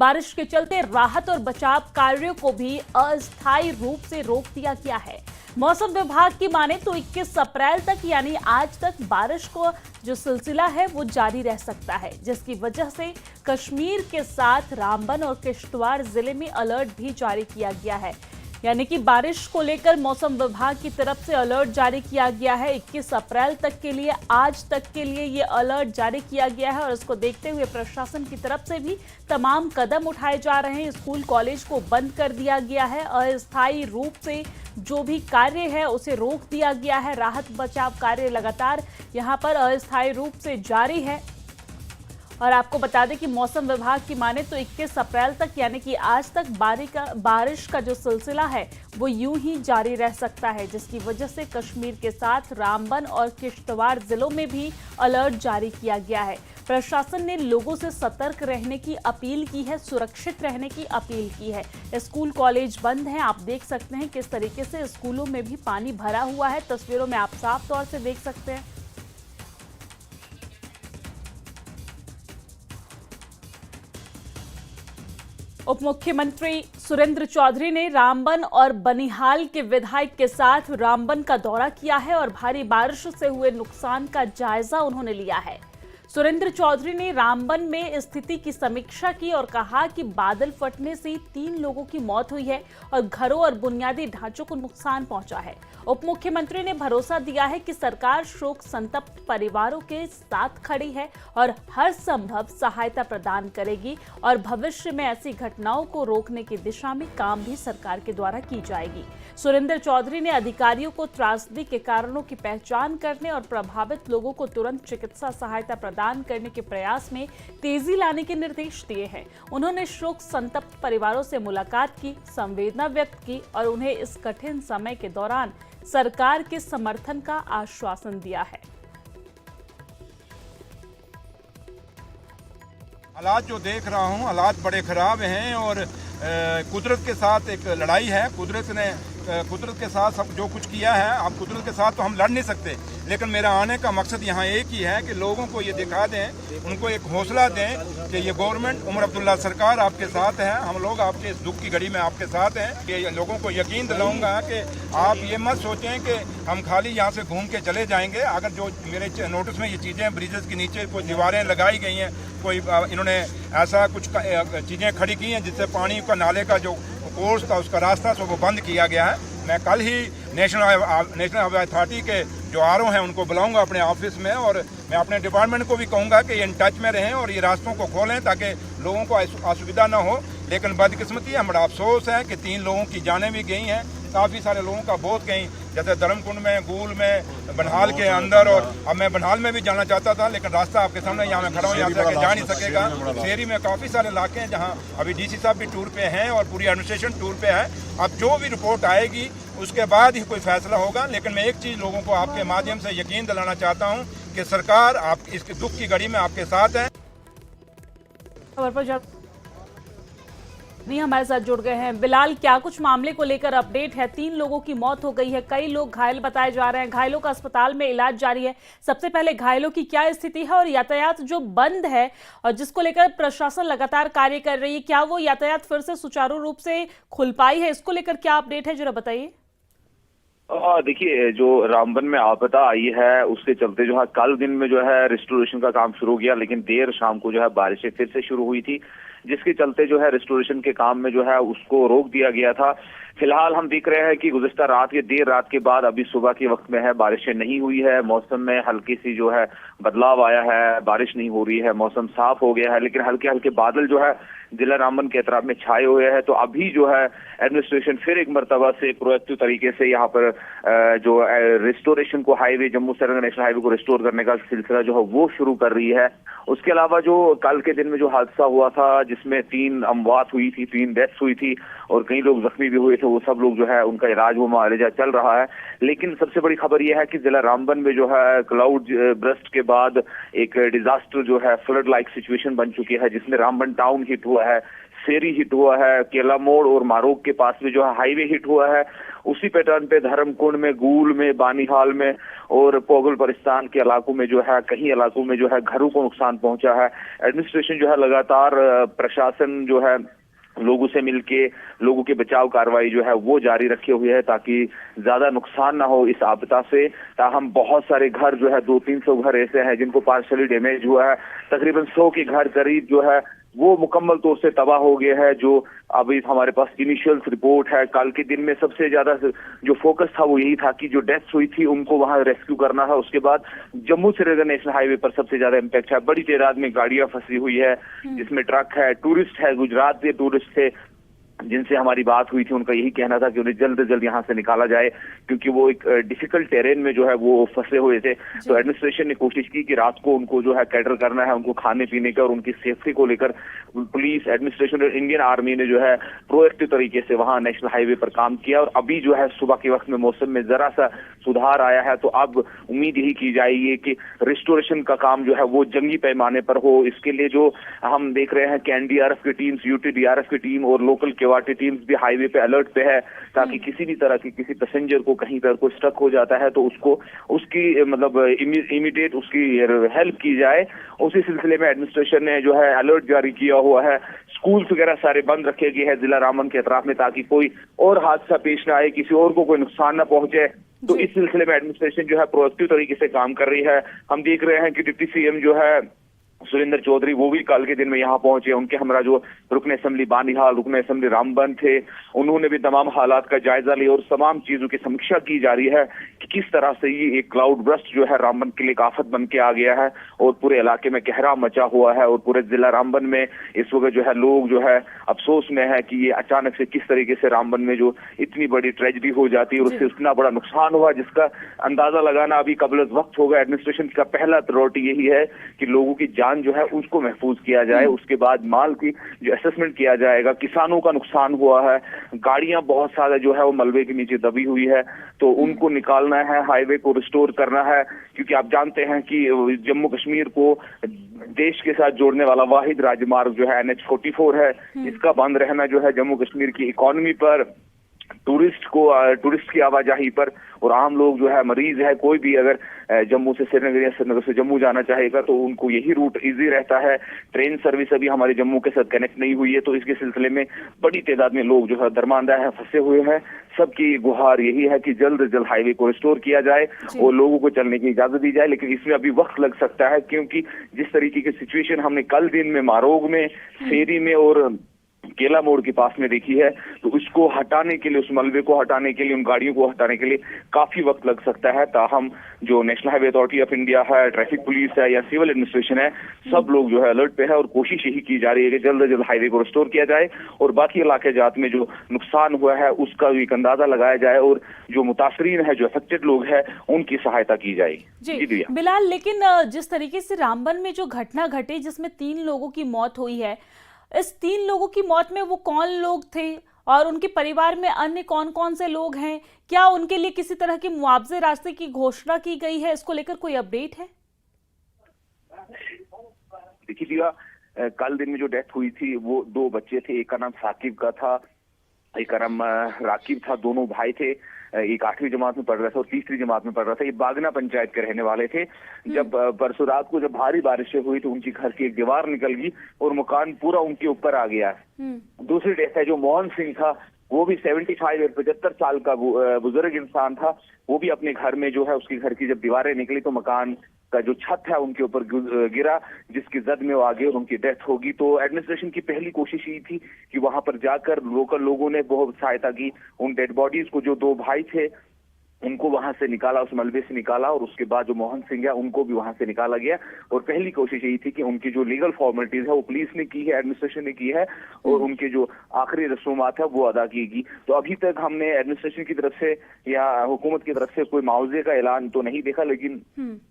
बारिश के चलते राहत और बचाव कार्यों को भी अस्थायी रूप से रोक दिया गया है। मौसम विभाग की माने तो 21 अप्रैल तक यानी आज तक बारिश को जो सिलसिला है वो जारी रह सकता है, जिसकी वजह से कश्मीर के साथ रामबन और किश्तवाड़ जिले में अलर्ट भी जारी किया गया है। यानी कि बारिश को लेकर मौसम विभाग की तरफ से अलर्ट जारी किया गया है। 21 अप्रैल तक के लिए, आज तक के लिए ये अलर्ट जारी किया गया है और इसको देखते हुए प्रशासन की तरफ से भी तमाम कदम उठाए जा रहे हैं। स्कूल कॉलेज को बंद कर दिया गया है, अस्थायी रूप से जो भी कार्य है उसे रोक दिया गया है। राहत बचाव कार्य लगातार यहाँ पर अस्थायी रूप से जारी है। और आपको बता दें कि मौसम विभाग की माने तो 21 अप्रैल तक यानी कि आज तक बारिश का जो सिलसिला है वो यूं ही जारी रह सकता है, जिसकी वजह से कश्मीर के साथ रामबन और किश्तवाड़ जिलों में भी अलर्ट जारी किया गया है। प्रशासन ने लोगों से सतर्क रहने की अपील की है, सुरक्षित रहने की अपील की है। स्कूल कॉलेज बंद हैं, आप देख सकते हैं किस तरीके से स्कूलों में भी पानी भरा हुआ है। तस्वीरों में आप साफ तौर से देख सकते हैं। उप मुख्यमंत्री सुरेंद्र चौधरी ने रामबन और बनिहाल के विधायक के साथ रामबन का दौरा किया है और भारी बारिश से हुए नुकसान का जायजा उन्होंने लिया है। सुरेंद्र चौधरी ने रामबन में स्थिति की समीक्षा की और कहा कि बादल फटने से 3 लोगों की मौत हुई है और घरों और बुनियादी ढांचों को नुकसान पहुंचा है। उप मुख्यमंत्री ने भरोसा दिया है कि सरकार शोक संतप्त परिवारों के साथ खड़ी है और हर संभव सहायता प्रदान करेगी और भविष्य में ऐसी घटनाओं को रोकने की दिशा में काम भी सरकार के द्वारा की जाएगी। सुरेंद्र चौधरी ने अधिकारियों को त्रासदी के कारणों की पहचान करने और प्रभावित लोगों को तुरंत चिकित्सा सहायता प्रदान करने के प्रयास में तेजी लाने के निर्देश दिए हैं। उन्होंने शोक संतप्त परिवारों से मुलाकात की, संवेदना व्यक्त की और उन्हें इस कठिन समय के दौरान सरकार के समर्थन का आश्वासन दिया है। हालात जो देख रहा हूं, हालात बड़े खराब हैं और कुदरत के साथ एक लड़ाई है। कुदरत के साथ सब जो कुछ किया है, अब कुदरत के साथ तो हम लड़ नहीं सकते, लेकिन मेरा आने का मकसद यहाँ एक ही है कि लोगों को ये दिखा दें, उनको एक हौसला दें कि ये गवर्नमेंट, उमर अब्दुल्ला सरकार आपके साथ है। हम लोग आपके इस दुख की घड़ी में आपके साथ हैं। कि लोगों को यकीन दिलाऊंगा कि आप ये मत सोचें कि हम खाली यहाँ से घूम के चले जाएंगे। अगर जो मेरे नोटिस में ये चीज़ें ब्रिजेस के नीचे कोई दीवारें लगाई गई हैं, कोई इन्होंने ऐसा कुछ चीज़ें खड़ी की हैं जिससे पानी का नाले का जो कोर्स था, उसका रास्ता वो बंद किया गया है। मैं कल ही नेशनल हाईवे अथॉरिटी के जो आरओ हैं उनको बुलाऊंगा अपने ऑफिस में और मैं अपने डिपार्टमेंट को भी कहूंगा कि इन टच में रहें और ये रास्तों को खोलें ताकि लोगों को असुविधा ना हो। लेकिन बदकिस्मती है, बड़ा अफसोस है कि 3 लोगों की जानें भी गई हैं, काफ़ी सारे लोगों का बहुत गई, जैसे धर्मकुंड में, गूल में, बनहाल के अंदर। और अब मैं बनहाल में भी जाना चाहता था, लेकिन रास्ता आपके सामने यहाँ मैं खड़ा हूँ, यहाँ से आगे जा नहीं सकेगा। शहरी में काफ़ी सारे इलाके हैं जहाँ अभी डीसी साहब भी टूर पे हैं और पूरी एडमिनिस्ट्रेशन टूर पे है। अब जो भी रिपोर्ट आएगी उसके बाद ही कोई फैसला होगा। लेकिन मैं एक चीज़ लोगों को आपके माध्यम से यकीन दिलाना चाहता हूँ कि सरकार आप इसके दुख की घड़ी में आपके साथ है। हमारे साथ जुड़ गए हैं बिलाल, क्या कुछ मामले को लेकर अपडेट है? 3 लोगों की मौत हो गई है, कई लोग घायल बताए जा रहे हैं, घायलों का अस्पताल में इलाज जारी है। सबसे पहले घायलों की क्या स्थिति है और यातायात जो बंद है और जिसको लेकर प्रशासन लगातार कार्य कर रही है, क्या वो यातायात फिर से सुचारू रूप से खुल पाई है? इसको लेकर क्या अपडेट है, जरा बताइए। देखिए, जो रामबन में आपदा आई है उसके चलते जो है कल दिन में जो है रिस्टोरेशन का काम शुरू किया, लेकिन देर शाम को जो है बारिशें फिर से शुरू हुई थी, जिसके चलते जो है रिस्टोरेशन के काम में जो है उसको रोक दिया गया था। फिलहाल हम देख रहे हैं कि गुज़िश्ता रात के देर रात के बाद अभी सुबह के वक्त में है बारिशें नहीं हुई है, मौसम में हल्की सी जो है बदलाव आया है, बारिश नहीं हो रही है, मौसम साफ हो गया है, लेकिन हल्के हल्के बादल जो है जिला रामबन के अतराफ में छाए हुए हैं। तो अभी जो है एडमिनिस्ट्रेशन फिर एक मरतबा से प्रोएक्टिव तरीके से यहाँ पर जो रिस्टोरेशन को highway, Jammu Srinagar national highway को रिस्टोर करने का सिलसिला जो है वो शुरू कर रही है। उसके अलावा जो कल के दिन में जो हादसा हुआ था जिसमें 3 अमवात हुई थी, 3 डेथ्स हुई थी और कई लोग जख्मी भी हुए थे, वो सब लोग जो है उनका इलाज वो मुआवजा चल रहा है। लेकिन सबसे बड़ी खबर यह है कि जिला रामबन में जो है क्लाउड ब्रस्ट के बाद एक डिजास्टर जो है फ्लड लाइक सिचुएशन बन चुकी है, जिसमें रामबन टाउन हिट हुआ है, सेरी हिट हुआ है, केला मोड़ और मारोग के पास में जो है हाईवे हिट हुआ है। उसी पैटर्न पे धर्मकुंड में, गूल में, बानीहाल में और पोगल परिस्तान के इलाकों में जो है कई इलाकों में जो है घरों को नुकसान पहुंचा है। एडमिनिस्ट्रेशन जो है लगातार प्रशासन जो है लोगों से मिलके लोगों के बचाव कार्रवाई जो है वो जारी रखे हुए है ताकि ज्यादा नुकसान ना हो इस आपदा से। ताहम बहुत सारे घर जो है 200-300 घर ऐसे हैं जिनको पार्शली डैमेज हुआ है। तकरीबन 100 के घर करीब जो है वो मुकम्मल तौर से तबाह हो गया है। जो अभी हमारे पास इनिशियल रिपोर्ट है, कल के दिन में सबसे ज्यादा जो फोकस था वो यही था कि जो डेथ्स हुई थी उनको वहां रेस्क्यू करना है। उसके बाद जम्मू श्रीनगर नेशनल हाईवे पर सबसे ज्यादा इम्पैक्ट है। बड़ी तादाद में गाड़ियां फंसी हुई है जिसमें ट्रक है, टूरिस्ट है, गुजरात के टूरिस्ट थे जिनसे हमारी बात हुई थी। उनका यही कहना था कि उन्हें जल्द से जल्द यहाँ से निकाला जाए क्योंकि वो एक डिफिकल्ट टेरेन में जो है वो फंसे हुए थे। तो एडमिनिस्ट्रेशन ने कोशिश की कि रात को उनको जो है कैटर करना है, उनको खाने पीने का और उनकी सेफ्टी को लेकर पुलिस, एडमिनिस्ट्रेशन और इंडियन आर्मी ने जो है प्रोएक्टिव तरीके से वहाँ नेशनल हाईवे पर काम किया। और अभी जो है सुबह के वक्त में मौसम में जरा सा सुधार आया है, तो अब उम्मीद यही की जाएगी कि रिस्टोरेशन का काम जो है वो जंगी पैमाने पर हो। इसके लिए जो हम देख रहे हैं कि एनडीआरएफ की टीम्स, यूटीडीआरएफ की टीम और लोकल केवाटी टीम्स भी हाईवे पे अलर्ट पे है ताकि किसी भी तरह की किसी पैसेंजर को कहीं पर कोई स्टक हो जाता है तो उसको उसकी मतलब इमीडिएट उसकी हेल्प की जाए। उसी सिलसिले में एडमिनिस्ट्रेशन ने जो है अलर्ट जारी किया हुआ है। स्कूल्स वगैरह सारे बंद रखे गए हैं जिला रामबन के अतराफ में ताकि कोई और हादसा पेश ना आए, किसी और को कोई नुकसान ना पहुंचे। तो इस सिलसिले में एडमिनिस्ट्रेशन जो है प्रोएक्टिव तरीके से काम कर रही है। हम देख रहे हैं कि डिप्टी सीएम जो है सुरेंद्र चौधरी वो भी कल के दिन में यहाँ पहुंचे। उनके हमरा जो रुकन असेंबली बानीहाल, रुकन असेंबली रामबन थे, उन्होंने भी तमाम हालात का जायजा लिया और तमाम चीजों की समीक्षा की जा रही है कि किस तरह से ये एक क्लाउड बर्स्ट जो है रामबन के लिए एक आफत बन के आ गया है और पूरे इलाके में कहरा मचा हुआ है। और पूरे जिला रामबन में इस वक्त जो है लोग जो है अफसोस में है कि ये अचानक से किस तरीके से रामबन में जो इतनी बड़ी ट्रेजेडी हो जाती है और उससे इतना बड़ा नुकसान हुआ जिसका अंदाजा लगाना अभी कबल वक्त होगा। एडमिनिस्ट्रेशन का पहला प्रायोरिटी यही है कि लोगों की जान जो है उसको महफूज किया जाए। उसके बाद माल की जो असेसमेंट किया जाएगा। किसानों का नुकसान हुआ है, गाड़ियां बहुत सारा जो है वो मलबे के नीचे दबी हुई है तो उनको निकालना है, हाईवे को रिस्टोर करना है क्योंकि आप जानते हैं कि जम्मू कश्मीर को देश के साथ जोड़ने वाला वाहिद राजमार्ग जो है NH-44 है। इसका बंद रहना जो है जम्मू कश्मीर की इकोनॉमी पर, टूरिस्ट की आवाजाही पर और आम लोग जो है मरीज है कोई भी अगर जम्मू से श्रीनगर या श्रीनगर से जम्मू जाना चाहेगा तो उनको यही रूट इजी रहता है। ट्रेन सर्विस अभी हमारे जम्मू के साथ कनेक्ट नहीं हुई है तो इसके सिलसिले में बड़ी तादाद में लोग जो है दरमांदा है, फंसे हुए हैं। सबकी गुहार यही है कि जल्द से जल्द हाईवे को रिस्टोर किया जाए और लोगों को चलने की इजाजत दी जाए। लेकिन इसमें अभी वक्त लग सकता है क्योंकि जिस तरीके की सिचुएशन हमने कल दिन में मारोग में, सेरी में और केला मोड़ के पास में देखी है तो उसको हटाने के लिए, उस मलबे को हटाने के लिए, उन गाड़ियों को हटाने के लिए काफी वक्त लग सकता है। ताहम जो national highway authority of India है, ट्रैफिक पुलिस है या सिविल एडमिनिस्ट्रेशन है, सब लोग जो है अलर्ट पे है और कोशिश यही की जा रही है कि जल्द से जल्द हाईवे को रिस्टोर किया जाए और बाकी इलाके जात में जो नुकसान हुआ है उसका भी एक अंदाजा लगाया जाए और जो मुतासरीन है, जो अफेक्टेड लोग है, उनकी सहायता की जाए। जी बिलाल, लेकिन जिस तरीके से रामबन में जो घटना घटी जिसमें 3 लोगों की मौत हुई है, इस 3 लोगों की मौत में वो कौन लोग थे और उनके परिवार में अन्य कौन कौन से लोग हैं? क्या उनके लिए किसी तरह की मुआवजे राशि की घोषणा की गई है? इसको लेकर कोई अपडेट है? देखिए दिया, कल दिन में जो डेथ हुई थी वो 2 बच्चे थे। एक का नाम साकिब का था, एक का नाम राकिब था। दोनों भाई थे। एक 8वीं जमात में पढ़ रहा था और 3री जमात में पढ़ रहा था। ये बागना पंचायत के रहने वाले थे। जब परसों रात को जब भारी बारिशें हुई तो उनकी घर की एक दीवार निकल गई और मकान पूरा उनके ऊपर आ गया। दूसरी डेथ है जो मोहन सिंह था, वो भी 75 75 साल का बुजुर्ग इंसान था। वो भी अपने घर में जो है उसके घर की जब दीवारें निकली तो मकान का जो छत है उनके ऊपर गिरा जिसकी जद में वो आगे और उनकी डेथ होगी। तो एडमिनिस्ट्रेशन की पहली कोशिश ये थी कि वहां पर जाकर लोकल लोगों ने बहुत सहायता की। उन डेड बॉडीज को, जो 2 भाई थे, उनको वहां से निकाला, उस मलबे से निकाला और उसके बाद जो मोहन सिंह है उनको भी वहां से निकाला गया। और पहली कोशिश यही थी कि उनकी जो लीगल फॉर्मेलिटीज है वो पुलिस ने की है, एडमिनिस्ट्रेशन ने की है और उनके जो आखिरी रसूमात है वो अदा कीगी। तो अभी तक हमने एडमिनिस्ट्रेशन की तरफ से या हुकूमत की तरफ से कोई मुआवजे का ऐलान तो नहीं देखा, लेकिन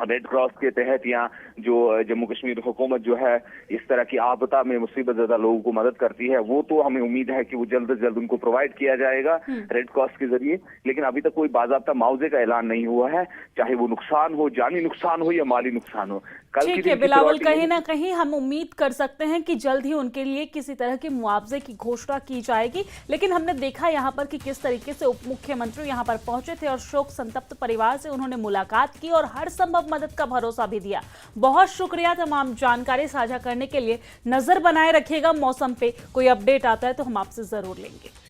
रेड क्रॉस के तहत या जो जम्मू कश्मीर हुकूमत जो है इस तरह की आपदा में मुसीबत ज़्यादा लोगों को मदद करती है, वो तो हमें उम्मीद है कि वो जल्द से जल्द उनको प्रोवाइड किया जाएगा रेड क्रॉस के जरिए। लेकिन अभी तक कोई बाज़ाब्ता मुआवजे का ऐलान नहीं हुआ है, चाहे वो नुकसान हो, जानी नुकसान हो या माली नुकसान हो। कल ठीक है बिलावल, कहीं ना कहीं हम उम्मीद कर सकते हैं कि जल्द ही उनके लिए किसी तरह के मुआवजे की घोषणा की जाएगी। लेकिन हमने देखा यहाँ पर कि किस तरीके से उप मुख्यमंत्री यहाँ पर पहुंचे थे और शोक संतप्त परिवार से उन्होंने मुलाकात की और हर संभव मदद का भरोसा भी दिया। बहुत शुक्रिया तमाम जानकारी साझा करने के लिए। नजर बनाए रखिएगा मौसम पे, कोई अपडेट आता है तो हम आपसे जरूर लेंगे।